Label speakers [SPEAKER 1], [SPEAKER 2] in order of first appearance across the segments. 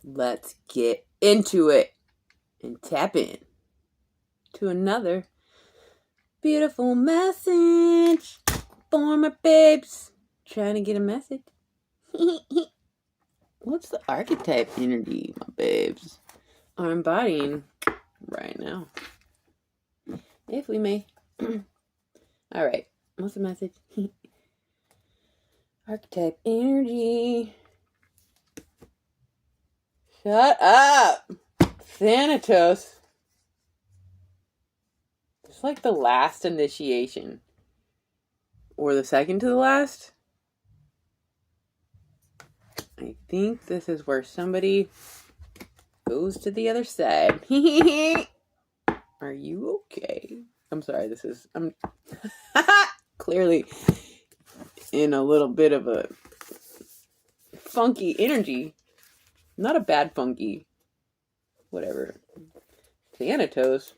[SPEAKER 1] Let's get into it and tap in to another beautiful message for my babes trying to get a message. What's the archetype energy my babes are embodying right now? If we may. Alright, what's the message? Archetype energy. Shut up! Thanatos. It's like the last initiation. Or the second to the last. I think this is where somebody goes to the other side. Are you okay? I'm sorry, I'm clearly in a little bit of a funky energy. Not a bad funky. Whatever. Thanatos.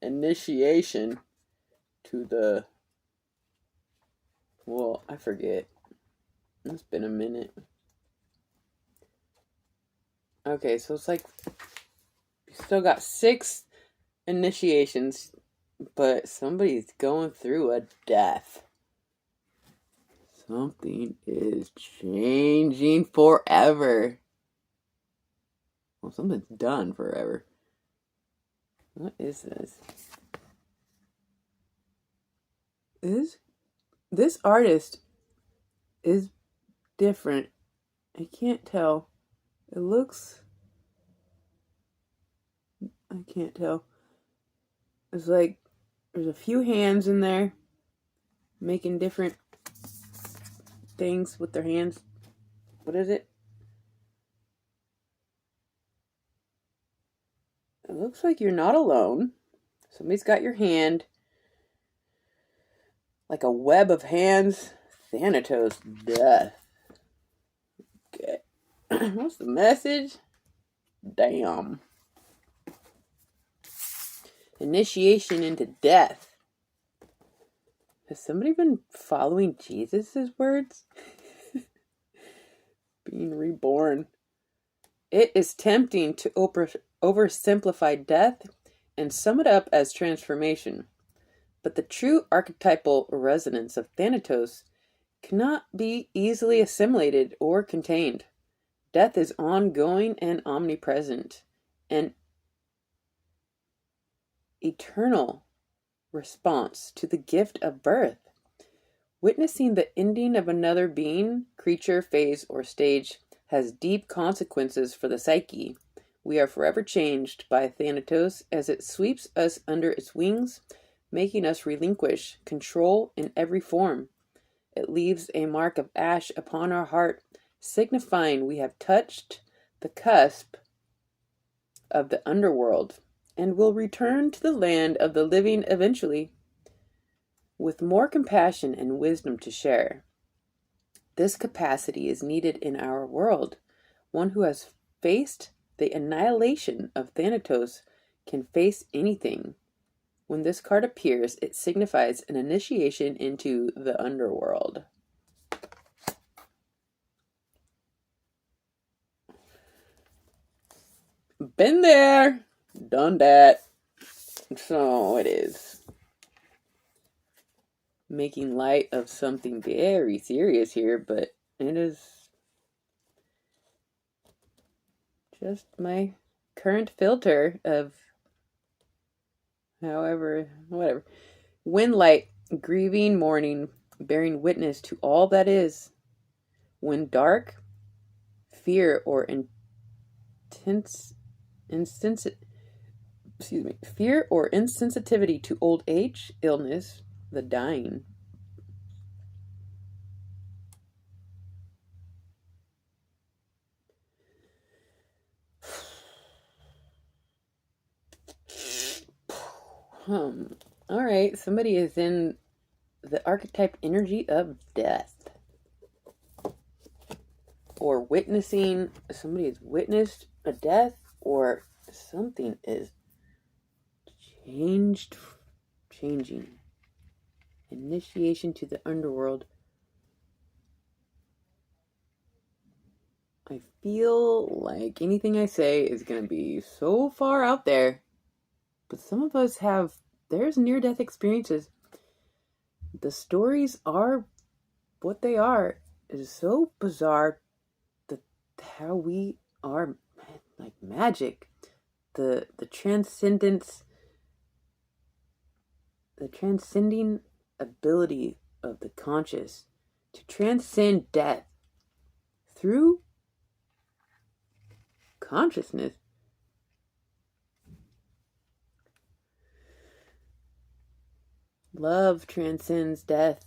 [SPEAKER 1] Initiation to the... Well, I forget. It's been a minute. Okay, so it's like... You still got 6 initiations, but somebody's going through a death. Something is changing forever. Well, something's done forever. What is this? This artist is different. I can't tell. It looks... I can't tell. It's like there's a few hands in there making different things with their hands. What is it? It looks like you're not alone. Somebody's got your hand. Like a web of hands. Thanatos death. Okay. What's the message? Damn. Initiation into death. Has somebody been following Jesus' words? Being reborn. It is tempting to oversimplify death and sum it up as transformation. But the true archetypal resonance of Thanatos cannot be easily assimilated or contained. Death is ongoing and omnipresent, an eternal response to the gift of birth. Witnessing the ending of another being, creature, phase, or stage has deep consequences for the psyche. We are forever changed by Thanatos as it sweeps us under its wings, making us relinquish control in every form. It leaves a mark of ash upon our heart, signifying we have touched the cusp of the underworld and will return to the land of the living eventually, with more compassion and wisdom to share. This capacity is needed in our world. One who has faced the annihilation of Thanatos can face anything. When this card appears, it signifies an initiation into the underworld. Been there, done that. So it is making light of something very serious here, but it is just my current filter of whatever. When light, grieving morning, bearing witness to all that is. When dark, fear or fear or insensitivity to old age, illness, the dying. Alright, somebody is in the archetype energy of death. Or witnessing, somebody has witnessed a death, or something is changing. Initiation to the underworld. I feel like anything I say is going to be so far out there, but some of us have, there's near-death experiences. The stories are what they are. It is so bizarre that how we are like magic. The transcendence, the transcending ability of the conscious to transcend death through consciousness. Love transcends death.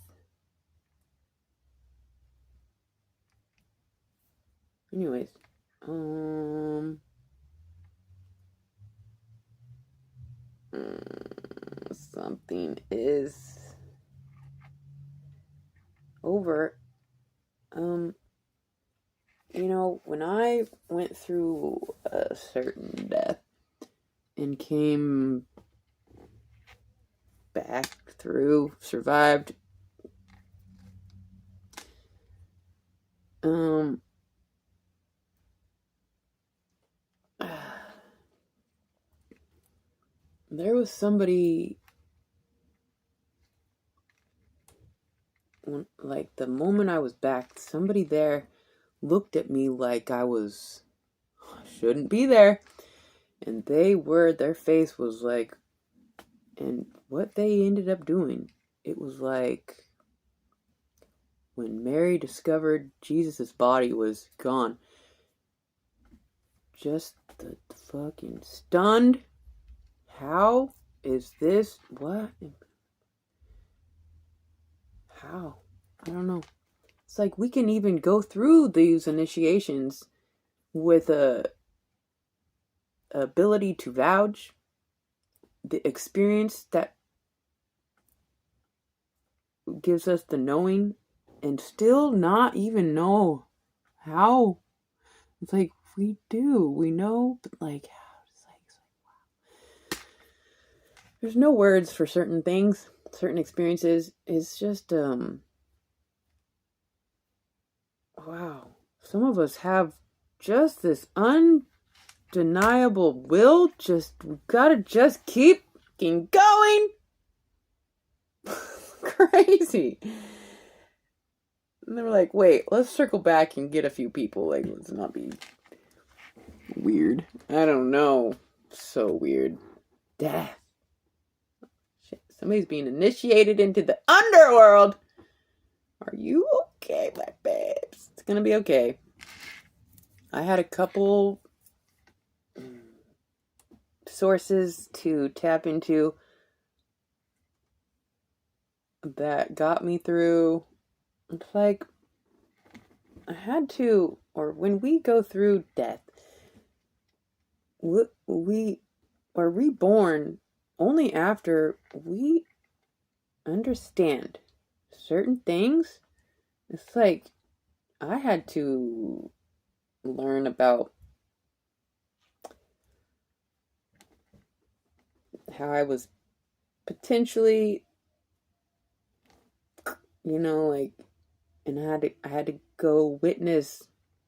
[SPEAKER 1] Anyways, something is over. When I went through a certain death and came back through, survived, there was somebody, like the moment I was back, somebody there looked at me like I shouldn't be there. And their face was like, and what they ended up doing, it was like when Mary discovered Jesus' body was gone. Just the fucking stunned. How is this? What? How? I don't know. It's like we can even go through these initiations with a ability to vouch the experience that gives us the knowing and still not even know how. It's like we know, but like it's like wow. There's no words for certain things, certain experiences. It's just wow. Some of us have just this undeniable will. We gotta just keep going. Crazy. And they were like, wait, let's circle back and get a few people. Like, let's not be weird. I don't know. So weird. Death. Shit. Somebody's being initiated into the underworld. Are you okay, my babes? It's gonna be okay. I had a couple sources to tap into that got me through. It's like I had to, or when we go through death, we are reborn only after we understand certain things. It's like I had to learn about how I was potentially, like, and I had to go witness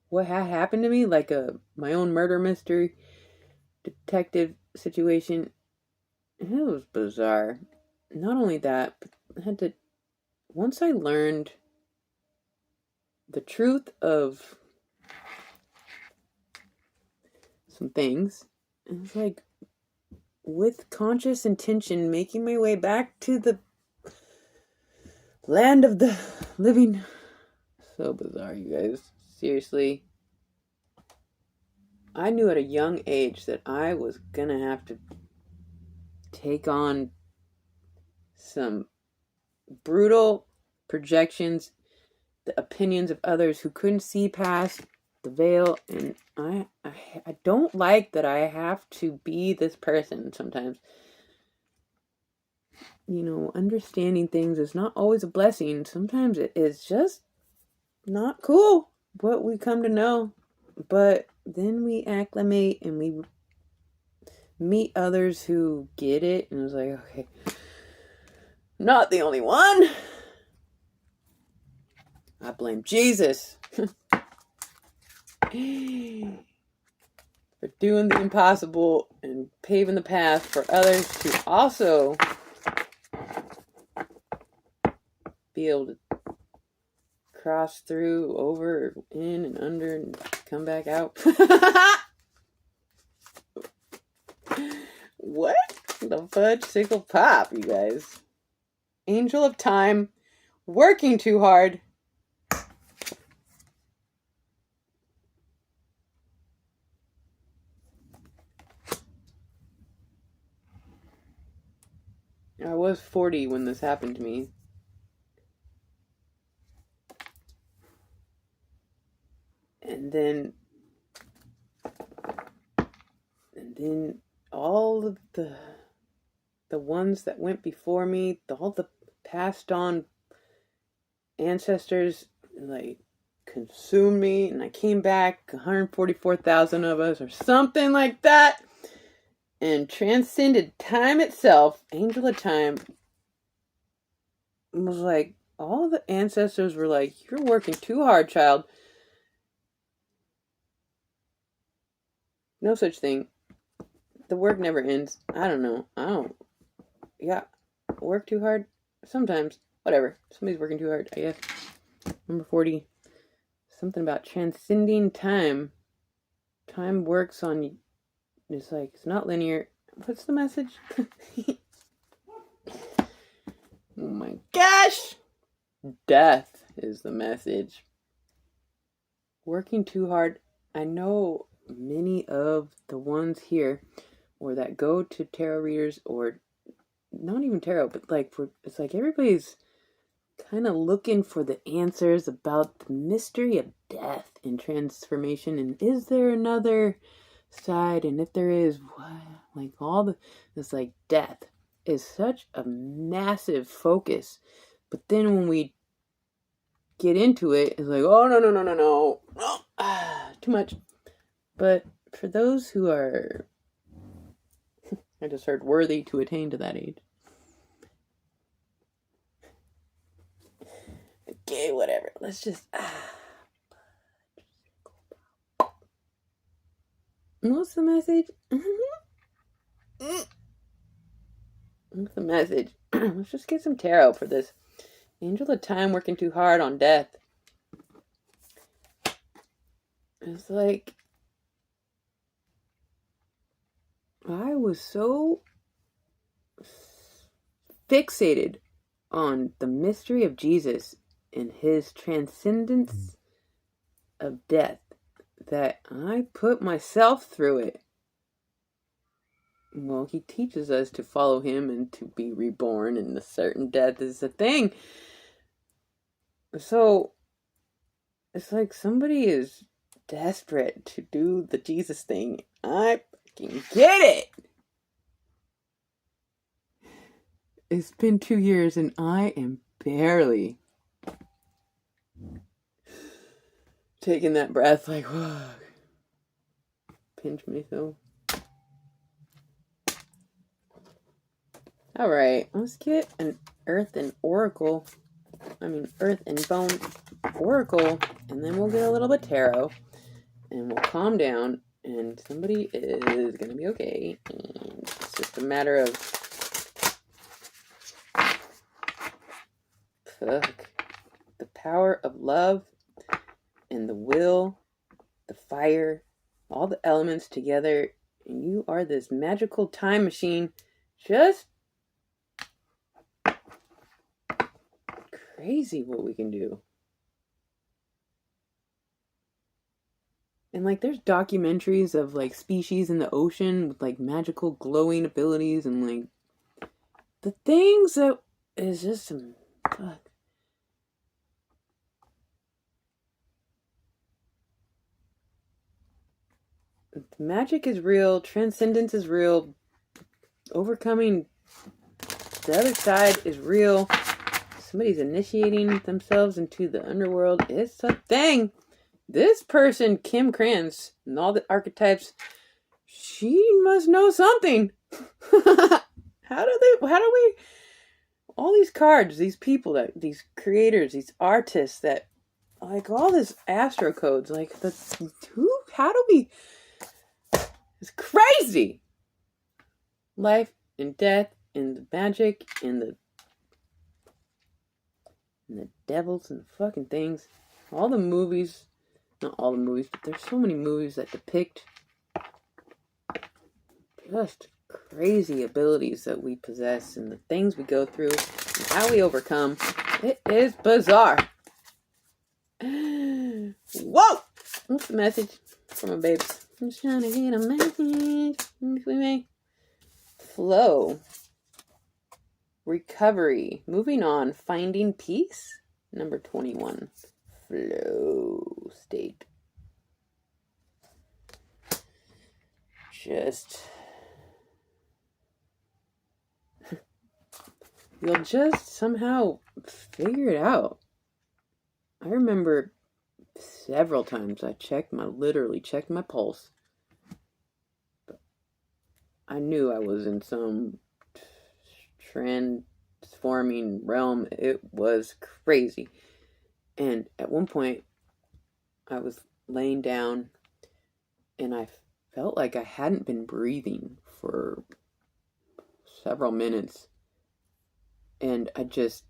[SPEAKER 1] what had happened to me, like my own murder mystery detective situation. And it was bizarre. Not only that, but I had to, once I learned the truth of some things, it was like, with conscious intention, making my way back to the land of the living. So bizarre, you guys. Seriously. I knew at a young age that I was gonna have to take on some brutal projections, the opinions of others who couldn't see past the veil, and I don't like that I have to be this person sometimes. Understanding things is not always a blessing. Sometimes it is just not cool what we come to know. But then we acclimate and we meet others who get it, and it's like, okay, not the only one. I blame Jesus. for doing the impossible and paving the path for others to also be able to cross through, over, in, and under, and come back out. What? The fudge sickle pop, you guys. Angel of time, working too hard. I was 40 when this happened to me. And then all of the ones that went before me, all the passed on ancestors, like, consumed me, and I came back, 144,000 of us, or something like that, and transcended time itself. Angel of time was like, all the ancestors were like, you're working too hard, child. No such thing. The work never ends. I don't know. Yeah, work too hard? Sometimes. Whatever. Somebody's working too hard, I guess. Number 40. Something about transcending time. Time works on... It's like, it's not linear. What's the message? Oh my gosh! Death is the message. Working too hard. I know many of the ones here, or that go to tarot readers, or not even tarot, but like, it's like everybody's kind of looking for the answers about the mystery of death and transformation, and is there another side, and if there is, what? Like, it's like death is such a massive focus, but then when we get into it, it's like, oh, no, too much. But for those who are, I just heard, worthy to attain to that age. Okay, whatever. Let's just... What's the message? What's the message? Let's just get some tarot for this. Angel of time working too hard on death. It's like... I was so fixated on the mystery of Jesus and his transcendence of death that I put myself through it. Well, he teaches us to follow him and to be reborn, and a certain death is a thing. So, it's like somebody is desperate to do the Jesus thing. I fucking get it! It's been 2 years and I am barely taking that breath, like, whoa. Pinch myself. Alright, let's get an earth and bone oracle, and then we'll get a little bit tarot, and we'll calm down, and somebody is gonna be okay, and it's just a matter of the power of love and the will, the fire, all the elements together, and you are this magical time machine. Just crazy what we can do. And like, there's documentaries of like species in the ocean with like magical glowing abilities, and like the things that is just some fuck. Magic is real, transcendence is real, overcoming the other side is real. Somebody's initiating themselves into the underworld. It's a thing. This person, Kim Krantz, and all the archetypes, she must know something. How do we, all these cards, these people, these creators, these artists that like all this astro codes, like how do we, it's crazy. Life and death and the magic and the devils and the fucking things. All the movies, not all the movies, but there's so many movies that depict just crazy abilities that we possess and the things we go through and how we overcome. It is bizarre. Whoa! What's the message from my babes? I'm just trying to get a message. If we may. Flow. Recovery. Moving on. Finding peace. Number 21. Flow state. You'll just somehow figure it out. I remember several times I literally checked my pulse. But I knew I was in some transforming realm. It was crazy. And at one point, I was laying down and I felt like I hadn't been breathing for several minutes. And I just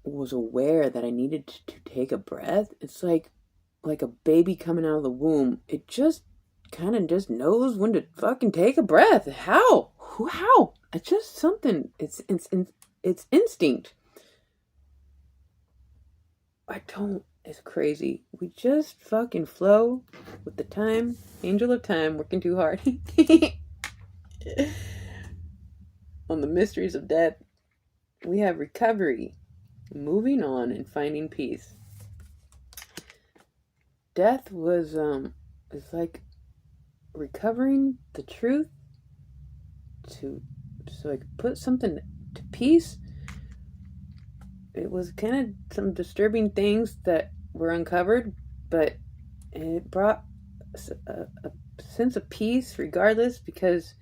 [SPEAKER 1] was aware that I needed to take a breath. It's like a baby coming out of the womb. It just kind of just knows when to fucking take a breath. How? It's just something. It's instinct. It's crazy. We just fucking flow with the time. Angel of time, working too hard. On the mysteries of death, we have recovery, moving on and finding peace. Death was it's like recovering the truth so I could put something to peace. It was kind of some disturbing things that were uncovered, but it brought a sense of peace regardless, because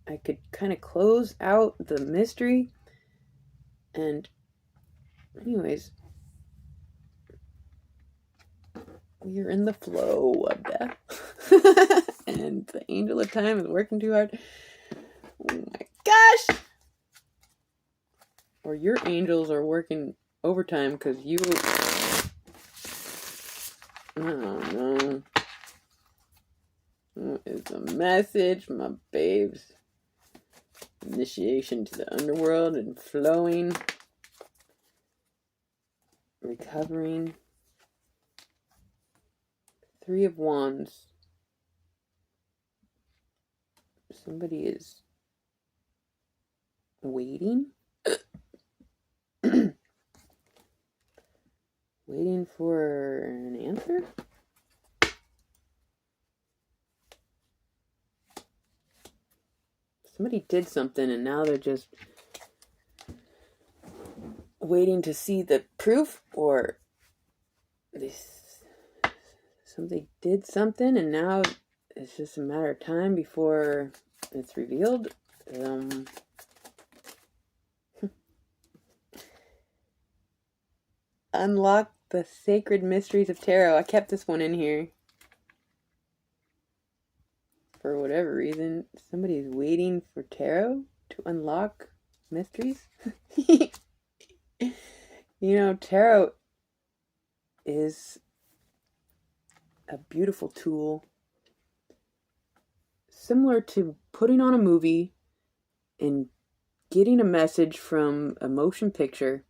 [SPEAKER 1] I could kind of close out the mystery. And anyways, we are in the flow of death. And the angel of time is working too hard. Oh my gosh! Or your angels are working overtime because you... I don't know. What is the message, my babes? Initiation to the underworld and flowing. Recovering. 3 of Wands. Somebody is waiting. Waiting for an answer? Somebody did something and now they're just waiting to see the proof, or somebody did something and now it's just a matter of time before it's revealed. Unlock the sacred mysteries of tarot. I kept this one in here. For whatever reason, somebody's waiting for tarot to unlock mysteries. Tarot is a beautiful tool. Similar to putting on a movie and getting a message from a motion picture.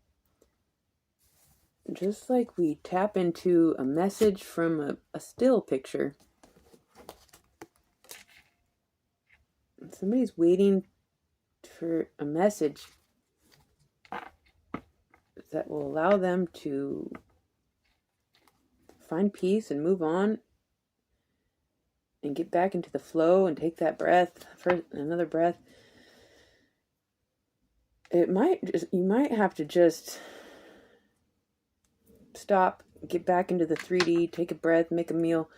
[SPEAKER 1] Just like we tap into a message from a still picture. Somebody's waiting for a message that will allow them to find peace and move on and get back into the flow and take that breath, for another breath. You might have to just stop, get back into the 3D, take a breath, make a meal,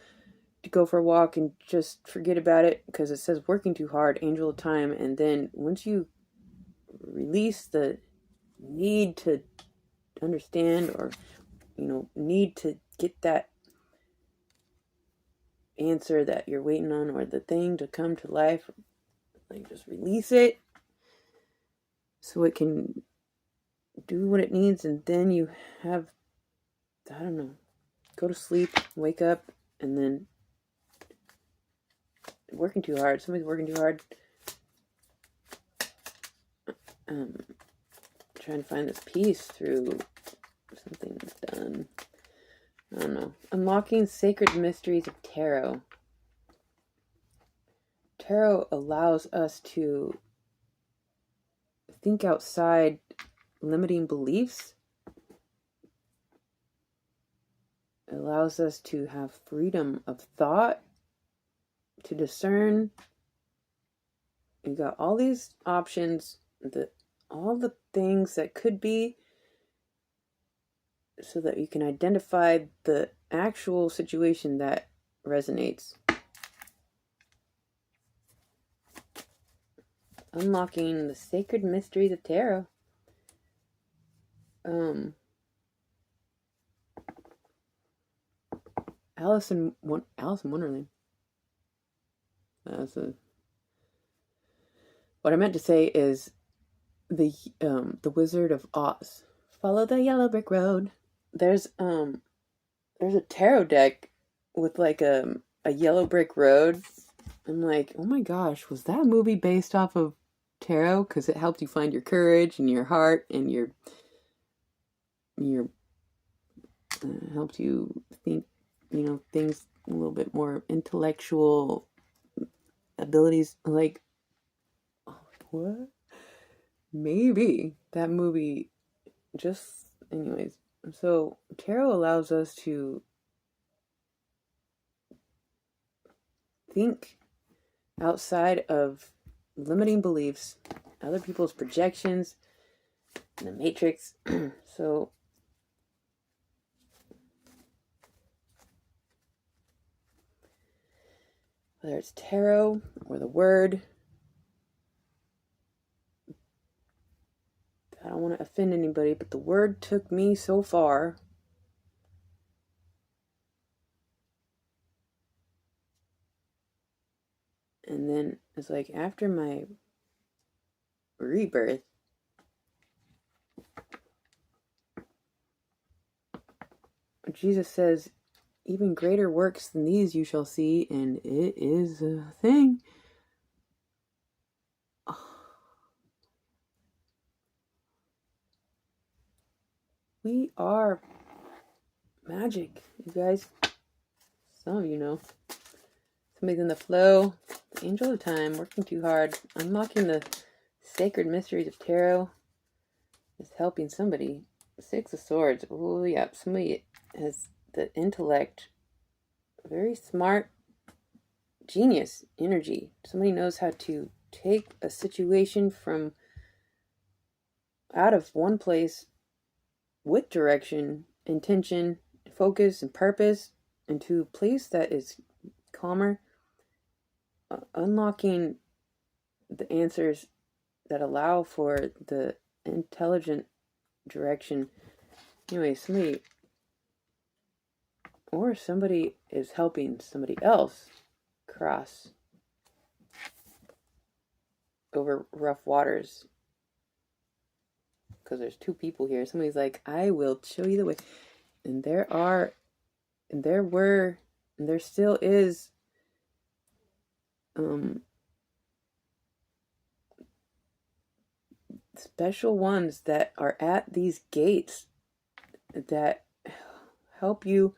[SPEAKER 1] to go for a walk and just forget about it, because it says working too hard, angel of time. And then once you release the need to understand or, need to get that answer that you're waiting on or the thing to come to life. Like, just release it so it can do what it needs, and then you have, I don't know, go to sleep, wake up, and then working too hard. Somebody's working too hard. Trying to find this peace through something done. I don't know. Unlocking sacred mysteries of tarot. Tarot allows us to think outside limiting beliefs. It allows us to have freedom of thought, to discern. You got all these options, all the things that could be, so that you can identify the actual situation that resonates. Unlocking the sacred mysteries of tarot. Alice in Wonderland. What I meant to say is the Wizard of Oz. Follow the yellow brick road. There's a tarot deck with like a yellow brick road. I'm like, oh my gosh, was that movie based off of tarot? Because it helped you find your courage and your heart and your helped you think, things a little bit more intellectual abilities. Like, what? Maybe that movie just, anyways. So tarot allows us to think outside of limiting beliefs, other people's projections, the matrix. So whether it's tarot or the word, I don't want to offend anybody, but the word took me so far. And then it's like after my rebirth, Jesus says, even greater works than these you shall see, and it is a thing. We are magic, you guys. Some of you know. Somebody's in the flow. The angel of time, working too hard. Unlocking the sacred mysteries of tarot is helping somebody. Six of Swords. Oh, yeah. Somebody has the intellect. Very smart. Genius energy. Somebody knows how to take a situation from out of one place with direction, intention, focus, and purpose into a place that is calmer. Unlocking the answers that allow for the intelligent direction. Anyway, somebody is helping somebody else cross over rough waters. Because there's two people here. Somebody's like, I will show you the way. And there still is special ones that are at these gates that help you.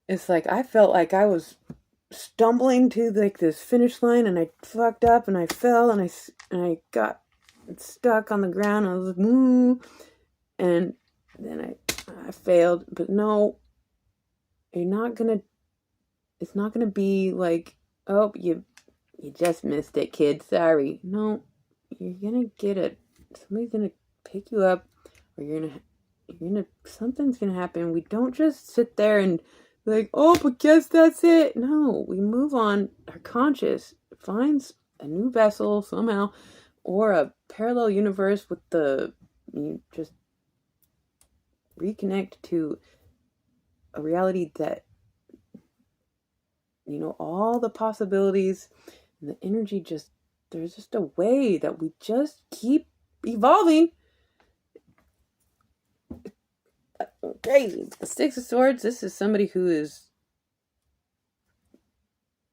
[SPEAKER 1] It's like I felt like I was stumbling to like this finish line, and I fucked up, and I fell, and I got stuck on the ground. I was like, and then I failed. But no, it's not gonna be like, oh, you just missed it, kid. Sorry. No, you're gonna get it. Somebody's gonna pick you up, or something's gonna happen. We don't just sit there and be like, oh, but guess that's it. No, we move on. Our conscious finds a new vessel somehow, or a parallel universe with reconnect to a reality that, all the possibilities and the energy there's just a way that we just keep evolving. Crazy. The Six of Swords, this is somebody who is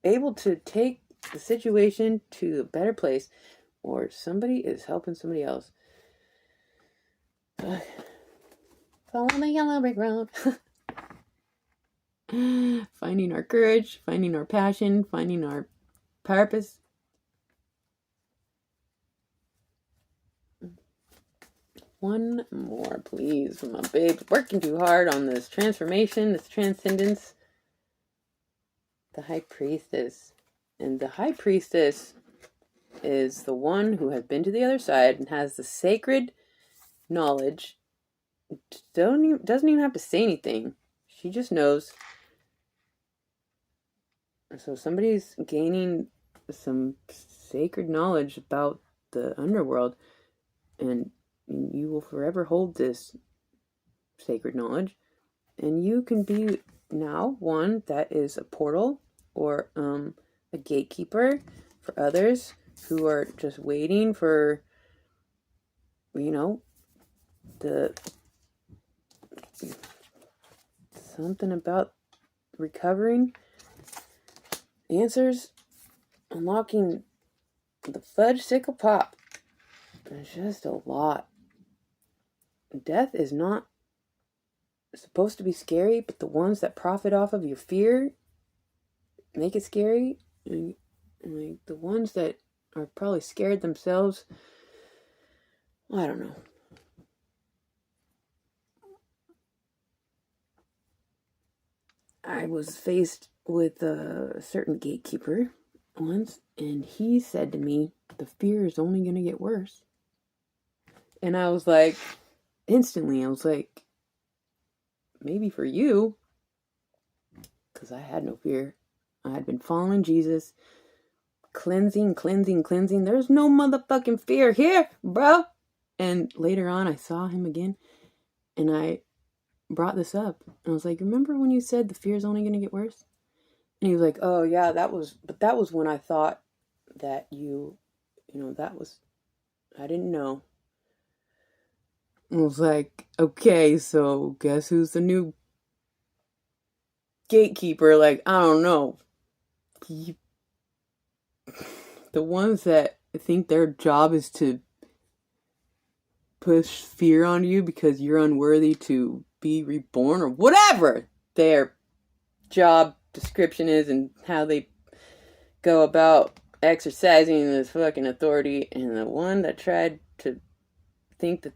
[SPEAKER 1] able to take the situation to a better place, or somebody is helping somebody else. Follow the yellow brick road. Finding our courage, finding our passion, finding our purpose. One more, please, my babes. Working too hard on this transformation, this transcendence. The High Priestess. And the High Priestess is the one who has been to the other side and has the sacred knowledge. Doesn't even have to say anything. She just knows. So somebody's gaining some sacred knowledge about the underworld, and you will forever hold this sacred knowledge, and you can be now one that is a portal or a gatekeeper for others who are just waiting for, the something about recovering answers, unlocking the fudge sickle pop. There's just a lot. Death is not supposed to be scary, but the ones that profit off of your fear make it scary. And like the ones that are probably scared themselves, I don't know. I was faced with a certain gatekeeper once, and he said to me, the fear is only going to get worse. And I was like, instantly, maybe for you, because I had no fear. I had been following Jesus, cleansing. There's no motherfucking fear here, bro. And later on, I saw him again, and I brought this up. And I was like, remember when you said the fear is only going to get worse? And he was like, oh, yeah, that was when I thought that I didn't know. I was like, okay, so guess who's the new gatekeeper? Like, I don't know. The ones that think their job is to push fear on you because you're unworthy to be reborn or whatever their job description is and how they go about exercising this fucking authority, and the one that tried to think that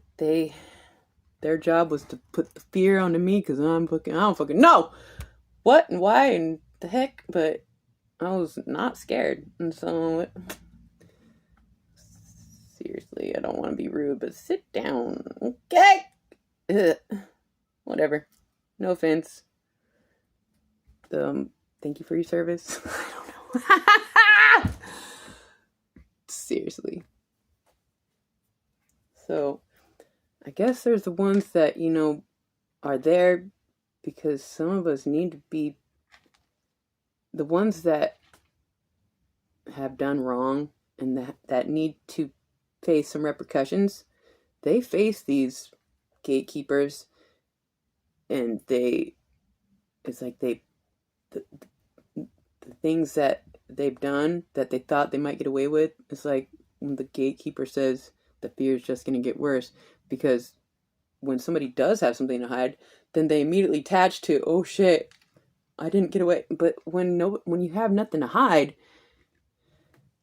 [SPEAKER 1] their job was to put the fear onto me because I don't fucking know what and why and the heck, but I was not scared. And so, seriously, I don't want to be rude, but sit down, okay? Ugh. Whatever. No offense. Thank you for your service. I don't know. Seriously. So, I guess there's the ones that, are there because some of us need to be the ones that have done wrong and that need to face some repercussions. They face these gatekeepers, and it's like the things that they've done that they thought they might get away with. It's like when the gatekeeper says the fear is just going to get worse, because when somebody does have something to hide, then they immediately attach to, oh shit, I didn't get away. But when you have nothing to hide,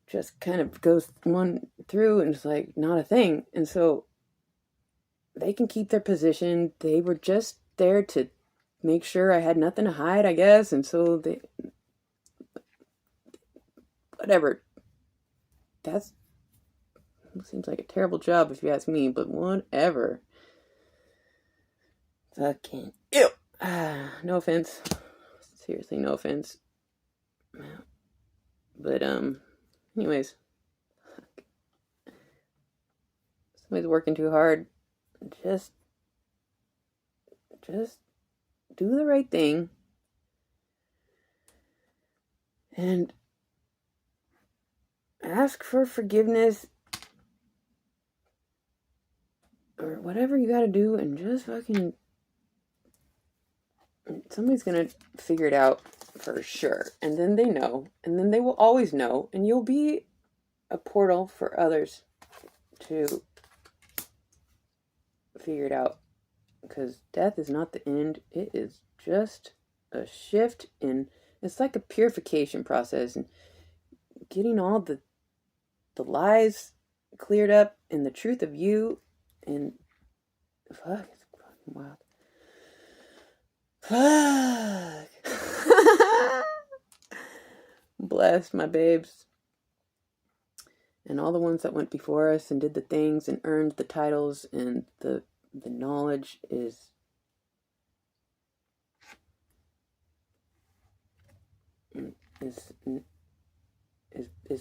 [SPEAKER 1] just kind of goes one through and it's like not a thing. And so they can keep their position. They were just there to make sure I had nothing to hide, I guess. And so whatever. That seems like a terrible job if you ask me, but whatever. Fucking ew. No offense. Seriously, no offense. But anyways, somebody's working too hard. Just just do the right thing and ask for forgiveness or whatever you gotta do, and just fucking, somebody's gonna figure it out for sure. And then they know, and then they will always know, and you'll be a portal for others to figure it out. Because death is not the end. It is just a shift in, it's like a purification process, and getting all the lies cleared up and the truth of you. And fuck, it's fucking wild. Fuck. Bless my babes. And all the ones that went before us and did the things and earned the titles and the knowledge is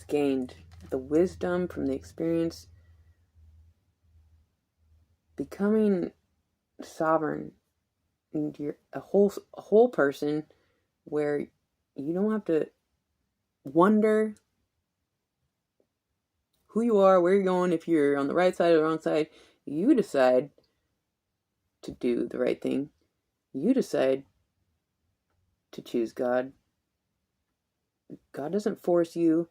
[SPEAKER 1] gained. The wisdom from the experience, becoming sovereign, and you're a whole person where you don't have to wonder who you are, where you're going, if you're on the right side or the wrong side. You decide to do the right thing. You decide to choose God. God doesn't force you.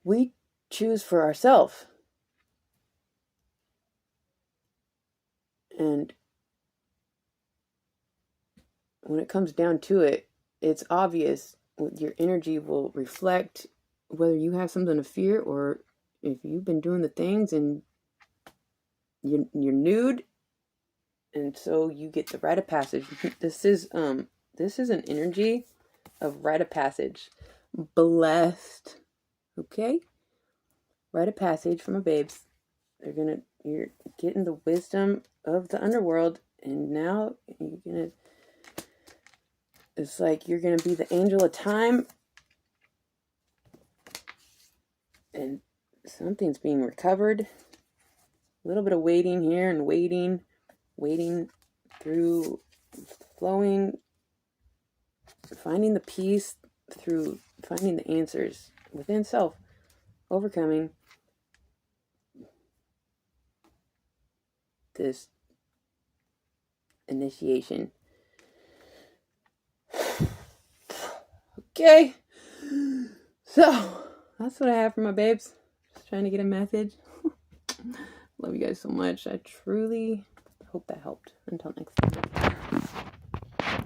[SPEAKER 1] We choose for ourselves. And when it comes down to it, it's obvious. Your energy will reflect whether you have something to fear, or if you've been doing the things and you're nude, and so you get the rite of passage. This is an energy of rite of passage. Blessed. Okay? Rite of passage from a babes. You're getting the wisdom of the underworld, and now it's like you're gonna be the angel of time, and something's being recovered. A little bit of waiting here and waiting through, flowing, finding the peace through finding the answers within self, overcoming this initiation. Okay, so that's what I have for my babes. Just trying to get a message. Love you guys so much. I truly hope that helped. Until next time.